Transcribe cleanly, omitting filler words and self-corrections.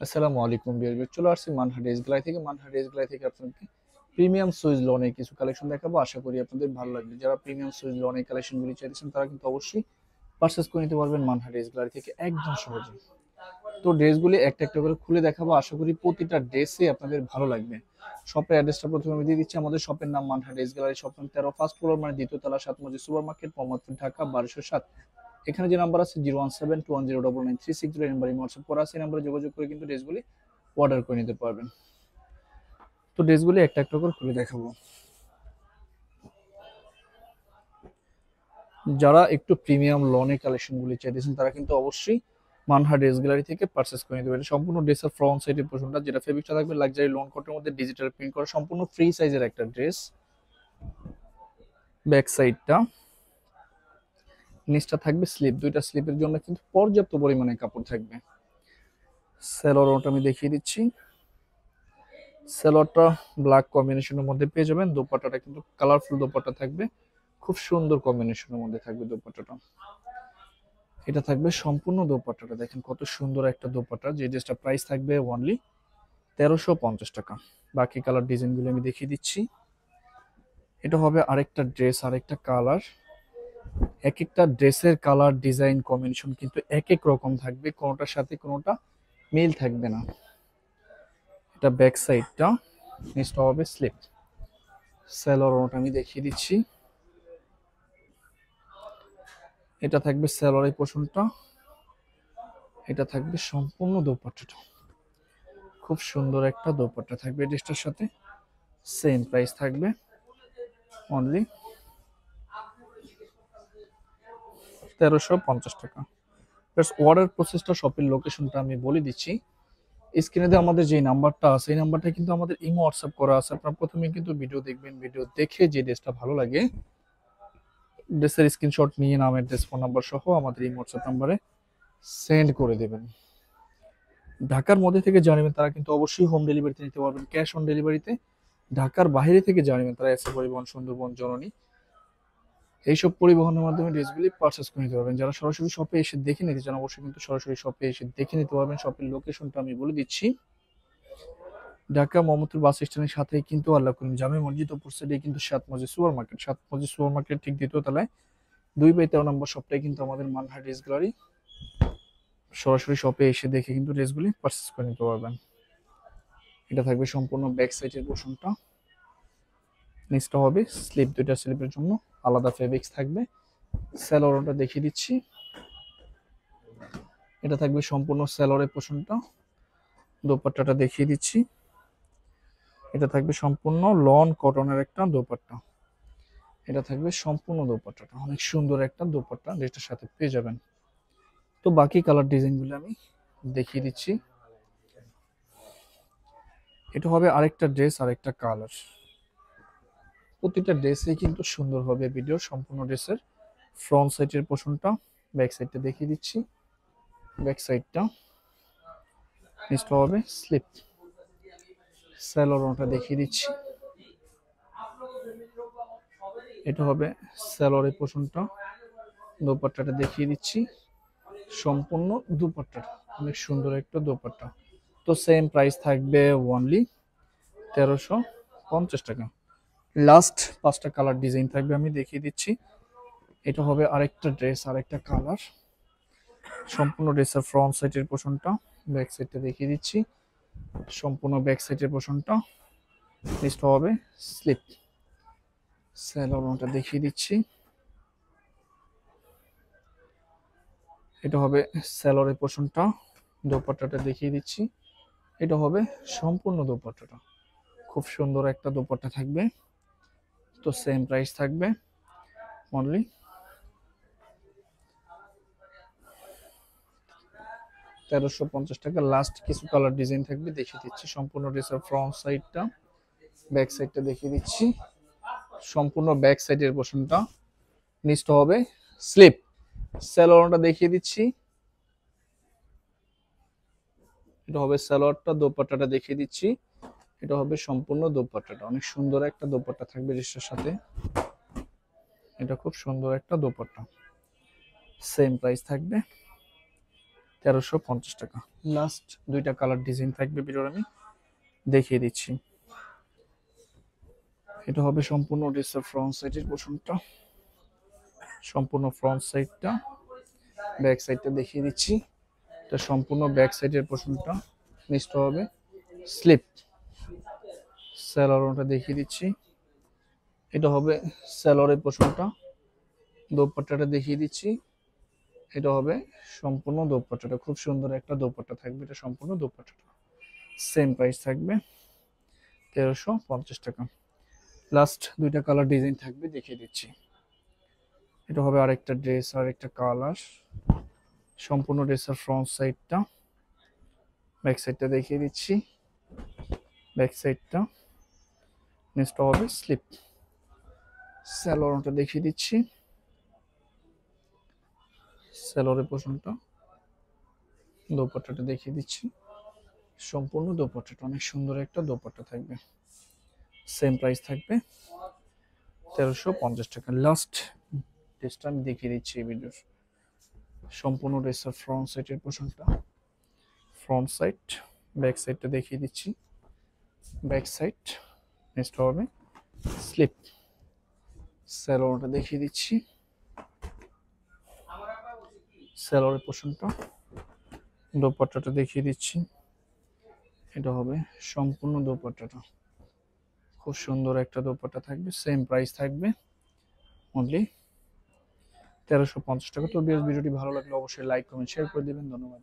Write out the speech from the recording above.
আসসালামু আলাইকুম বিয়ার চলে আসছি মানহাট ড্রেস গ্যালারি থেকে। আপনাদেরকে প্রিমিয়াম সুইজ লনের কিছু কালেকশন দেখাবো। আশা করি আপনাদের ভালো লাগবে। যারা প্রিমিয়াম সুইজ লনের কালেকশনগুলি চাইছেন তারা কিন্তু অবশ্যই পারচেস করে নিতে পারবেন মানহাট ড্রেস গ্যালারি থেকে একদম সহজে। তো ড্রেসগুলি একটা একটা করে খুলে দেখাবো। আশা করি প্রতিটা ড্রেসই আপনাদের ভালো লাগবে। শপের অ্যাড্রেসটা প্রথমে আমি দিয়ে দিচ্ছি। আমাদের শপের নাম মানহাট ড্রেস গ্যালারি, শপ নং 13, ফার্স্ট ফ্লোর মানে দ্বিতীয় তলা, 7 মসজিদ সুপার মার্কেট, মোহাম্মদপুর, ঢাকা 1207। এখানে যে নাম্বার আছে 01721099360, এই নাম্বারে হোয়াটসঅ্যাপ করা আছে। এই নাম্বারে যোগাযোগ করে কিন্তু ড্রেসগুলি অর্ডার করে নিতে পারবেন। তো ড্রেসগুলি একটা একটা করে খুলে দেখাবো। যারা একটু প্রিমিয়াম লনের কালেকশনগুলি চাইতেছেন তারা কিন্তু অবশ্যই মানহা ড্রেস গ্যালারি থেকে পারচেস করে নিতে পারেন। সম্পূর্ণ ড্রেসের ফ্রন্ট সাইডের পোর্শনটা যেটা ফেব্রিকটা থাকবে লাক্সারি লন কটের মধ্যে ডিজিটাল প্রিন্ট করা, সম্পূর্ণ ফ্রি সাইজের একটা ড্রেস। ব্যাক সাইডটা, নিচটা থাকবে স্লিপ, দুইটা স্লিপের জন্য কিন্তু পর্যাপ্ত পরিমাণে কাপড় থাকবে। সেলোয়ারটা আমি দেখিয়ে দিচ্ছি। সেলোয়ারটা ব্ল্যাক কম্বিনেশনের মধ্যে পেয়ে যাবেন। দোপাট্টাটা কিন্তু কালারফুল দোপাট্টা থাকবে, খুব সুন্দর কম্বিনেশনের মধ্যে থাকবে দোপাট্টাটা। এটা থাকবে সম্পূর্ণ দোপাট্টাটা, দেখেন কত সুন্দর একটা দোপাট্টা। যে ড্রেসটা প্রাইস থাকবে অনলি 1350 টাকা। বাকি কালার ডিজাইনগুলো আমি দেখিয়ে দিচ্ছি। এটা হবে আরেকটা ড্রেস, আরেকটা কালার। এক একটা ড্রেসের কালার ডিজাইন কম্বিনেশন কিন্তু এক এক রকম থাকবে, কোনোটার সাথে কোনোটা মিল থাকবে না। এটা ব্যাক সাইডটা, নিচটা হবে স্লিপ। সেলোয়ারটা আমি দেখিয়ে দিচ্ছি। এটা থাকবে সেলোয়ারের পোর্শনটা, এটা থাকবে সম্পূর্ণ দোপাট্টাটা। খুব সুন্দর একটা দোপাট্টা থাকবে ড্রেসটার সাথে। সেম প্রাইস থাকবে অনলি 1350 টাকা। অর্ডার প্রসেসটা, শপের লোকেশনটা আমি বলে দিচ্ছি। স্ক্রিনে আমাদের যে নাম্বারটা আছে এই নাম্বারটা কিন্তু আমাদের ইমো হোয়াটসঅ্যাপ করা আছে। আপনারা প্রথমে কিন্তু ভিডিও দেখবেন, ভিডিও দেখে যে ড্রেসটা ভালো লাগে ড্রেসের স্ক্রিনশট নিয়ে নাম, অ্যাড্রেস, ফোন নাম্বার সহ আমাদের এই হোয়াটসঅ্যাপ নাম্বারে সেন্ড করে দেবেন। ঢাকার মধ্যে থেকে জানবেন তারা কিন্তু অবশ্যই হোম ডেলিভারিতে নিতে পারবেন, ক্যাশ অন ডেলিভারিতে। ঢাকার বাইরে থেকে জানবেন তারা এসে পরিবহন, সুন্দরবন, জননী এইসব পরিবহনের মাধ্যমে ড্রেসগুলি পারচেস করে নিতে পারবেন। যারা সরাসরি শপে এসে দেখে নিতে চান অবশ্যই কিন্তু সরাসরি শপে এসে দেখে নিতে পারবেন। শপের লোকেশনটা আমি বলে দিচ্ছি। ঢাকা মোহাম্মদপুর বাস স্ট্যান্ডের সাথেই কিন্তু আল্লাহ করিম জামে মসজিদ, অপর সাইডে কিন্তু 7 মসজিদ সুপার মার্কেট, 7 মসজিদ সুপার মার্কেট ঠিক দ্বিতীয় তলায় 2/13 নম্বর শপটাই কিন্তু আমাদের মানহা ড্রেস গ্যালারি। সরাসরি শপে এসে দেখে কিন্তু ড্রেসগুলি পারচেস করে নিতে পারবেন। এটা থাকবে সম্পূর্ণ ব্যাক সাইডের পোর্শনটা, নিচটা হবে স্লিপ, দুইটা স্লিপের জন্য আলাদা ফেব্রিক্স থাকবে। স্যালোয়ারটা দেখিয়ে দিচ্ছি। এটা থাকবে সম্পূর্ণ স্যালোয়ারের পোর্শনটা। দোপাট্টাটা দেখিয়ে দিচ্ছি। এটা থাকবে সম্পূর্ণ লন কটনের একটা দোপাট্টা। এটা থাকবে সম্পূর্ণ দোপাট্টাটা, অনেক সুন্দর একটা দোপাট্টা যেটার সাথে পেয়ে যাবেন। তো বাকি কালার ডিজাইনগুলো আমি দেখিয়ে দিচ্ছি। এটা হবে আরেকটা ড্রেস, আরেকটা কালার। প্রতিটা ড্রেসই কিন্তু সুন্দর হবে। ভিডিও সম্পূর্ণ ড্রেসের ফ্রন্ট সাইডের পোর্শনটা, ব্যাক সাইডটা দেখিয়ে দিচ্ছি। ব্যাক সাইডটা, নিচটা হবে স্লিপ। স্যালোয়ারটা দেখিয়ে দিচ্ছি। এটা হবে স্যালোয়ারের পোর্শনটা, দোপাট্টাটা দেখিয়ে দিচ্ছি। সম্পূর্ণ দোপাট্টাটা অনেক সুন্দর একটা দোপাট্টা। তো সেম প্রাইস থাকবে অনলি 1350 টাকা। লাস্ট 5টা কালার ডিজাইন থাকবে, আমি দেখিয়ে দিচ্ছি। এটা হবে আরেকটা ড্রেস, আরেকটা কালার। সম্পূর্ণ ড্রেসের ফ্রন্ট সাইডের পোর্শনটা, ব্যাক সাইডটা দেখিয়ে দিচ্ছি। সম্পূর্ণ ব্যাক সাইডের পোর্শনটা, নিচটা হবে স্লিপ। স্যালোয়ারটা দেখিয়ে দিচ্ছি। এটা হবে স্যালোয়ারের পোর্শনটা, দোপাট্টাটা দেখিয়ে দিচ্ছি। এটা হবে সম্পূর্ণ দোপাট্টাটা, খুব সুন্দর একটা দোপাট্টা থাকবে। তো সেম প্রাইস থাকবে অনলি 1350 টাকা। লাস্ট কিছু কালার ডিজাইন থাকবে, দেখিয়ে দিচ্ছি। সম্পূর্ণ ড্রেসের ফ্রন্ট সাইডটা, ব্যাক সাইডটা দেখিয়ে দিচ্ছি। সম্পূর্ণ ব্যাক সাইডের পোর্শনটা, নিচটা হবে স্লিপ। সালোয়ারটা দেখিয়ে দিচ্ছি। এটা হবে সালোয়ারটা, দোপাট্টাটা দেখিয়ে দিচ্ছি। এটা হবে সম্পূর্ণ দোপাট্টাটা, অনেক সুন্দর একটা দোপাট্টা থাকবে ড্রেসটার সাথে। এটা খুব সুন্দর একটা দোপাট্টা। সেম প্রাইস থাকবে 1350 টাকা। লাস্ট দুইটা কালার ডিজাইন থাকবে ভিডিওর, আমি দেখিয়ে দিচ্ছি। এটা হবে সম্পূর্ণ ড্রেসের ফ্রন্ট সাইডের পোর্শনটা, সম্পূর্ণ ফ্রন্ট সাইডটা। ব্যাক সাইডটা দেখিয়ে দিচ্ছি। এটা সম্পূর্ণ ব্যাক সাইডের পোর্শনটা, নিচটা হবে স্লিপ। স্যালোয়ারটা দেখিয়ে দিচ্ছি। এটা হবে স্যালোয়ারের পোর্শনটা। দোপাট্টাটা দেখিয়ে দিচ্ছি। এটা হবে সম্পূর্ণ দোপাট্টাটা, খুব সুন্দর একটা দোপাট্টা থাকবে। এটা সম্পূর্ণ দোপাট্টাটা সেম প্রাইস থাকবে 1350 টাকা। লাস্ট দুইটা কালার ডিজাইন থাকবে, দেখিয়ে দিচ্ছি। এটা হবে আরেকটা ড্রেস, আরেকটা কালার। সম্পূর্ণ ড্রেসের ফ্রন্ট সাইডটা, ব্যাক সাইডটা দেখিয়ে দিচ্ছি। ব্যাক সাইডটা, নেক্সটটা হবে স্লিপ। স্যালোয়ারটা দেখিয়ে দিচ্ছি। স্যালোয়ারের পোর্শনটা, দোপাট্টাটা দেখিয়ে দিচ্ছি। সম্পূর্ণ দোপাট্টাটা অনেক সুন্দর একটা দোপাট্টা থাকবে, সেম প্রাইস থাকবে 1350 টাকা। লাস্ট ড্রেসটা আমি দেখিয়ে দিচ্ছি এই ভিডিওর। সম্পূর্ণ ড্রেসের ফ্রন্ট সাইডের পোর্শনটা, ফ্রন্ট সাইড। ব্যাক সাইডটা দেখিয়ে দিচ্ছি। ব্যাক সাইড, নেক্সট হবে স্লিপ। স্যালোয়ারটা দেখিয়ে দিচ্ছি। স্যালোয়ারের পোর্শনটা, দোপাট্টাটা দেখিয়ে দিচ্ছি। এটা হবে সম্পূর্ণ দোপাট্টাটা, খুব সুন্দর একটা দোপাট্টা থাকবে, সেম প্রাইস থাকবে অনলি 1350 টাকা। তো ভিডিওটি ভালো লাগলে অবশ্যই লাইক কমেন্ট শেয়ার করে দিবেন। ধন্যবাদ।